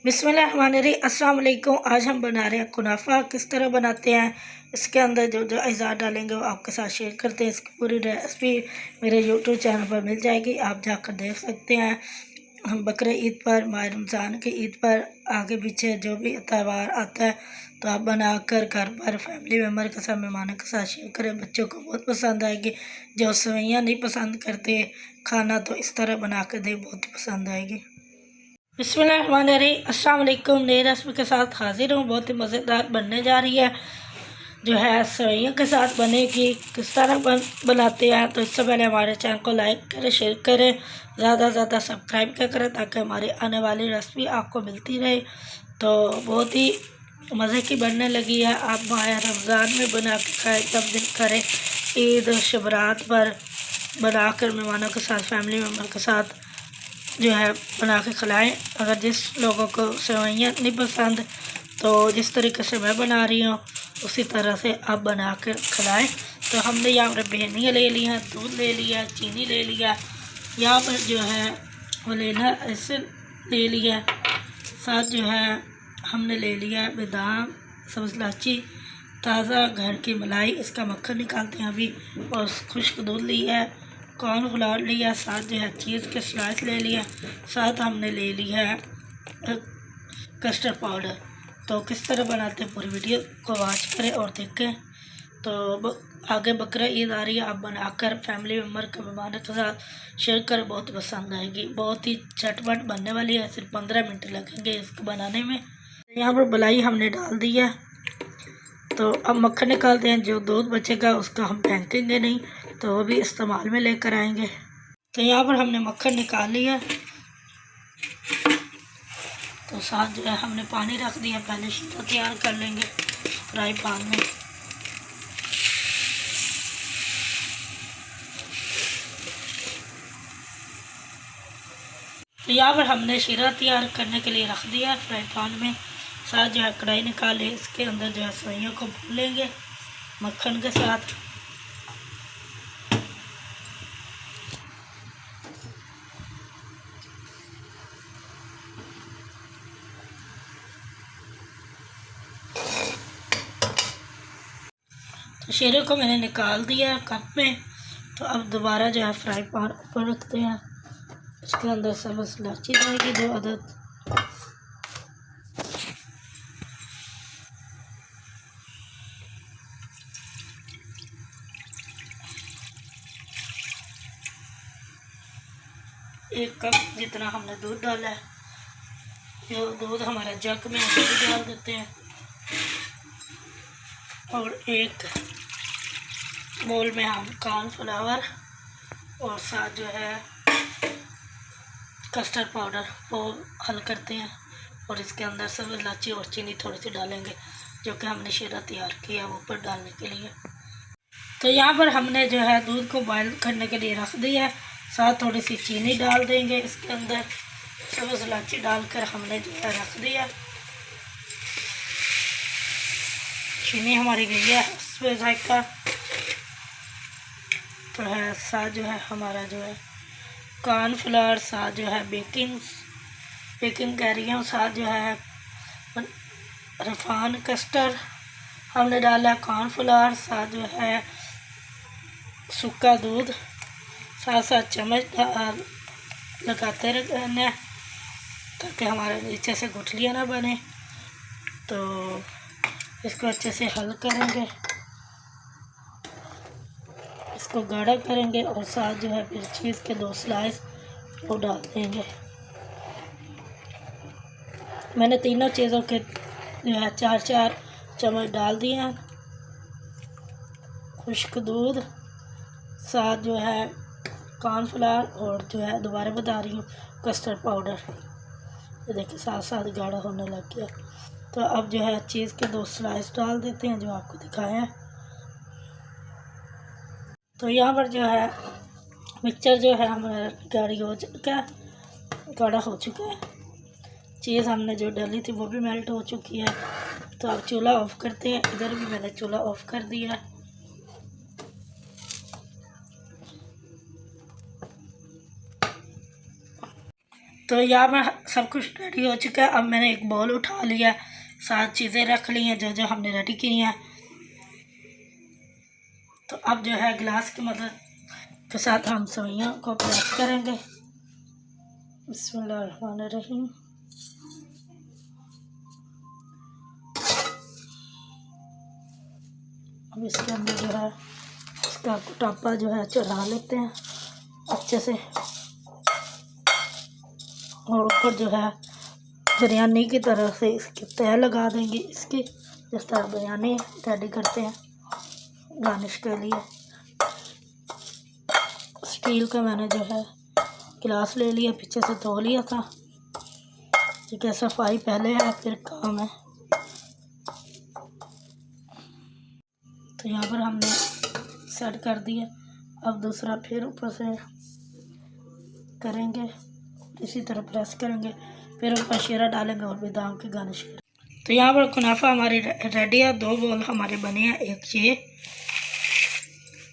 बिस्मिल्लाहिर्रहमानिर्रहीम। अस्सलाम वालेकुम। आज हम बना रहे हैं कुनाफा। किस तरह बनाते हैं, इसके अंदर जो जो अज़ात डालेंगे वो आपके साथ शेयर करते हैं। इसकी पूरी रेसिपी मेरे यूट्यूब चैनल पर मिल जाएगी, आप जाकर देख सकते हैं। हम बकरे ईद पर, माह रमज़ान की ईद पर, आगे पीछे जो भी त्यौहार आता है तो आप बनाकर घर पर फैमिली मेम्बर के साथ, मेहमानों के साथ शेयर करें। बच्चों को बहुत पसंद आएगी। जो सेवइयाँ नहीं पसंद करते खाना, तो इस तरह बना कर दें, बहुत ही पसंद आएगी। बिस्मिल्लाहिर्रहमानिर्रहीम। अस्सलाम वालेकुम। नई रेसिपी के साथ हाजिर हूँ। बहुत ही मज़ेदार बनने जा रही है, जो है सेवइयों के साथ बनेगी। किस तरह बनाते हैं, तो इससे पहले हमारे चैनल को लाइक करें, शेयर करें, ज़्यादा से ज़्यादा सब्सक्राइब करें ताकि हमारी आने वाली रेसिपी आपको मिलती रहे। तो बहुत ही मज़े की बनने लगी है। आप माह रमज़ान में बना के खाएँ, तब दिन करें, ईद शबरात पर बनाकर मेहमानों के साथ, फैमिली मेम्बर के साथ जो है बना के खिलाएँ। अगर जिस लोगों को सेवइयाँ नहीं पसंद, तो जिस तरीके से मैं बना रही हूँ उसी तरह से आप बना कर खिलाएँ। तो हमने यहाँ पर बेनियाँ ले ली हैं, दूध ले लिया, चीनी ले लिया, यहाँ पर जो है वो लेना ऐसे ले लिया। साथ जो है हमने ले लिया बादाम, सब्ज़ इलायची, ताज़ा घर की मलाई, इसका मक्खन निकालते हैं अभी, और खुश्क दूध लिया है, कॉर्नफ्लावर लिया, साथ जो है चीज़ के स्लाइस ले लिया, साथ हमने ले लिया है कस्टर्ड पाउडर। तो किस तरह बनाते हैं पूरी वीडियो को वॉच करें और देखें। तो आगे बकरा ईद आ रही है, आप बनाकर फैमिली मेम्बर के, मेहमानों के साथ शेयर कर, बहुत पसंद आएगी। बहुत ही झटपट बनने वाली है, सिर्फ 15 मिनट लगेंगे इसको बनाने में। यहाँ पर मलाई हमने डाल दी है। तो अब मक्खन निकालते हैं। जो दूध बचेगा उसका हम फेंकेंगे नहीं, तो वो भी इस्तेमाल में लेकर आएंगे। तो यहाँ पर हमने मक्खन निकाल लिया। तो साथ जो है हमने पानी रख दिया, पहले शीरा तैयार कर लेंगे फ्राई पैन में। तो यहाँ पर हमने शीरा तैयार करने के लिए रख दिया फ्राई पैन में। साथ जो है कढ़ाई निकाले, इसके अंदर जो है सेवइयों को भून लेंगे मक्खन के साथ। तो शीरे को मैंने निकाल दिया कप में। तो अब दोबारा जो है फ्राई पैन ऊपर रखते हैं, उसके अंदर सब्ज़ इलायची जाएगी 2 अदद, एक कप जितना हमने दूध डाला है। जो दूध हमारा जग में हम भी डाल देते हैं, और एक बोल में हम कॉर्नफ्लावर और साथ जो है कस्टर्ड पाउडर वो हल करते हैं, और इसके अंदर सब इलायची और चीनी थोड़ी सी डालेंगे, जो कि हमने शीरा तैयार किया वो ऊपर डालने के लिए। तो यहाँ पर हमने जो है दूध को बॉयल करने के लिए रख दिया है। साथ थोड़ी सी चीनी डाल देंगे, इसके अंदर सब्ज़ इलायची डालकर हमने जो है रख दिया। चीनी हमारी गई है, उसमें जायका तो है। साथ जो है हमारा जो है कॉर्नफ्लावर, साथ जो है बेकिंग कह रही हूँ, साथ जो है रिफाइन कस्टर्ड हमने डाला, कॉर्नफ्लावर, साथ जो है सूखा दूध, साथ साथ चम्मच लगाते रहना ताकि हमारे नीचे से गुठलियाँ ना बने। तो इसको अच्छे से हल करेंगे, इसको गाढ़ा करेंगे, और साथ जो है फिर चीज़ के 2 स्लाइस वो डाल देंगे। मैंने तीनों चीज़ों के जो है 4-4 चम्मच डाल दिए हैं। खुश्क दूध, साथ जो है कॉर्नफ्लावर, और जो है दोबारा बता रही हूँ कस्टर्ड पाउडर। ये देखिए साथ साथ गाढ़ा होने लग गया। तो अब जो है चीज़ के 2 स्लाइस डाल देते हैं, जो आपको दिखाए हैं। तो यहाँ पर जो है मिक्सचर जो है हमारा गाढ़ा हो चुका है। चीज़ हमने जो डाली थी वो भी मेल्ट हो चुकी है। तो अब चूल्हा ऑफ़ करते हैं। इधर भी मैंने चूल्हा ऑफ़ कर दिया। तो यहाँ पर सब कुछ रेडी हो चुका है। अब मैंने एक बाउल उठा लिया, साथ चीज़ें रख ली हैं जो जो हमने रेडी की हैं। तो अब जो है गिलास की मदद के साथ हम सेवइयों को प्रेस करेंगे। बिस्मिल्लाहिर्रहमानिर्रहीम। अब इसके अंदर जो है इसका कुटापा जो है चढ़ा लेते हैं अच्छे से, और ऊपर जो है बिरयानी की तरह से इसकी तह लगा देंगे, इसकी जिस तरह बिरयानी रेडी करते हैं गार्निश के लिए। स्टील का मैंने जो है गिलास ले लिया, पीछे से धो लिया था, ठीक है। सफाई पहले है फिर काम है। तो यहाँ पर हमने सेट कर दिया। अब दूसरा फिर ऊपर से करेंगे, इसी तरह प्रेस करेंगे, फिर ऊपर शीरा डालेंगे और बादाम की गार्निश करेंगे। तो यहाँ पर कुनाफा हमारी रेडी है। 2 बॉल हमारे बने हैं, एक ये,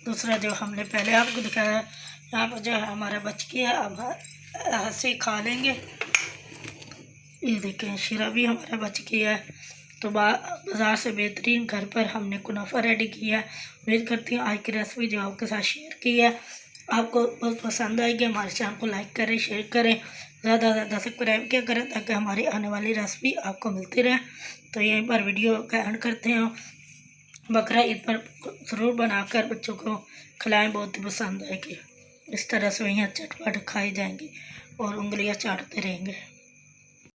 दूसरा जो हमने पहले आपको दिखाया है। यहाँ पर जो है हमारा बच गया, अब ऐसे खा लेंगे। ये देखें शीरा भी हमारा बच गया है। तो बाज़ार से बेहतरीन घर पर हमने कुनाफा रेडी किया है। उम्मीद करती हूँ आज की रेसिपी जो आपके साथ शेयर की है आपको बहुत पसंद आएगी। हमारे चैनल को लाइक करें, शेयर करें, ज़्यादा से ज़्यादा सब्सक्राइब क्या करें ताकि हमारी आने वाली रेसिपी आपको मिलती रहे। तो यहीं पर वीडियो का एंड करते हैं। बकरा ईद पर ज़रूर बनाकर बच्चों को खिलाएं, बहुत ही पसंद आएगी। इस तरह से वहीं चटपट खाई जाएंगी और उंगलियां चाटते रहेंगे।